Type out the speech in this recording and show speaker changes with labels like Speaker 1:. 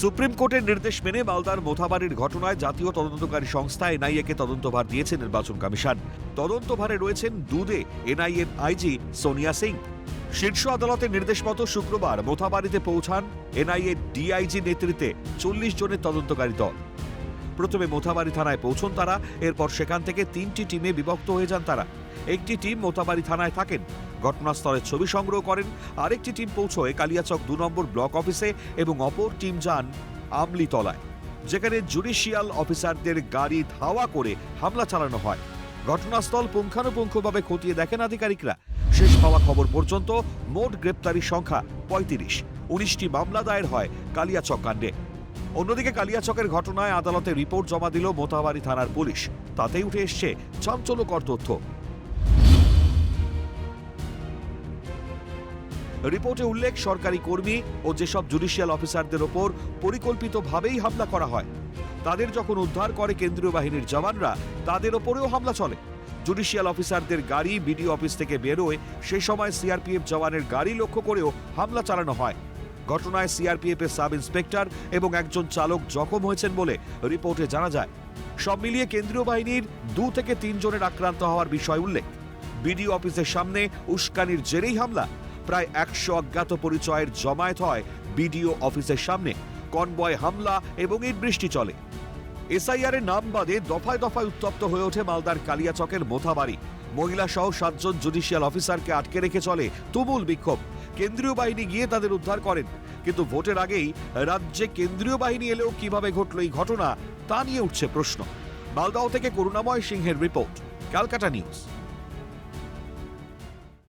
Speaker 1: Supreme কোর্টের নির্দেশ মেনে মালদার মোথাবাড়ির ঘটনায় জাতীয় তদন্তকারী সংস্থা এনআইএ-কে তদন্তভার দিয়েছে নির্বাচন কমিশন। তদন্তভারে রয়েছেন দুদে এনআইএর আইজি সোনিয়া সিং। শীর্ষ আদালতের নির্দেশ মতো শুক্রবার মোথাবাড়িতে পৌঁছান এনআইএ ডিআইজি নেতৃত্বে 40 জনের তদন্তকারী দল। প্রথমে মোথাবাড়ি থানায় পৌঁছন তারা, এরপর সেখান থেকে 3টি টিমে বিভক্ত হয়ে যান তারা। একটি টিম মোথাবাড়ি থানায় থাকেন, ঘটনাস্থলের ছবি সংগ্রহ করেন। আরেকটি টিম পৌঁছয় কালিয়াচক 2 নম্বর ব্লক অফিসে এবং অপর টিম যান আমলিতলায়, যেখানে জুডিশিয়াল অফিসারদের গাড়ি ধাওয়া করে হামলা চালানো হয়। ঘটনাস্থল পুঙ্খানুপুঙ্খভাবে খতিয়ে দেখেন আধিকারিকরা। শেষ পাওয়া খবর পর্যন্ত মোট গ্রেপ্তারির সংখ্যা 35। 19টি মামলা দায়ের হয় কালিয়াচক কাণ্ডে। অন্যদিকে কালিয়াচকের ঘটনায় আদালতে রিপোর্ট জমা দিল মোথাবাড়ি থানার পুলিশ। তাতেই উঠে এসছে চাঞ্চল্যকর তথ্য। রিপোর্টে উল্লেখ, সরকারি কর্মী ও যেসব জুডিশিয়াল অফিসারদের ওপর পরিকল্পিতভাবেই হামলা করা হয়, তাদের যখন উদ্ধার করে কেন্দ্রীয় বাহিনীর জওয়ানরা, তাদের ওপরেও হামলা চলে। জুডিশিয়াল অফিসারদের গাড়ি বিডিও অফিস থেকে বেরোয়, সে সময় সিআরপিএফ জওয়ানের গাড়ি লক্ষ্য করেও হামলা চালানো হয়। ঘটনায় সিআরপিএফ এর সাব ইন্সপেক্টর এবং একজন চালক জখম হয়েছেন বলে রিপোর্টে জানা যায়। সব মিলিয়ে কেন্দ্রীয় বাহিনীর 2 থেকে 3 জনের আক্রান্ত হওয়ার বিষয় উল্লেখ। বিডিও অফিসের সামনে উস্কানির জেরেই হামলা। প্রায় 100 অজ্ঞাত পরিচয়ের জমায়েত হয় বিডিও অফিসের সামনে। কনভয় হামলা এবং ইট বৃষ্টি চলে। এসআইআর এর নাম বাদে দফায় দফায় উত্তপ্ত হয়ে ওঠে মালদার কালিয়াচকের মোথাবাড়ি। মহিলা সহ 7 জন জুডিশিয়াল অফিসারকে আটকে রেখে চলে তুমুল বিক্ষোভ। কেন্দ্রীয় বাহিনী গিয়ে তাদের উদ্ধার করেন, কিন্তু ভোটের আগেই রাজ্যে কেন্দ্রীয় বাহিনী এলেও কিভাবে ঘটল এই ঘটনা, তা নিয়ে উঠছে প্রশ্ন। মালদহ থেকে করুণাময় সিংহের রিপোর্ট, ক্যালকাটা নিউজ।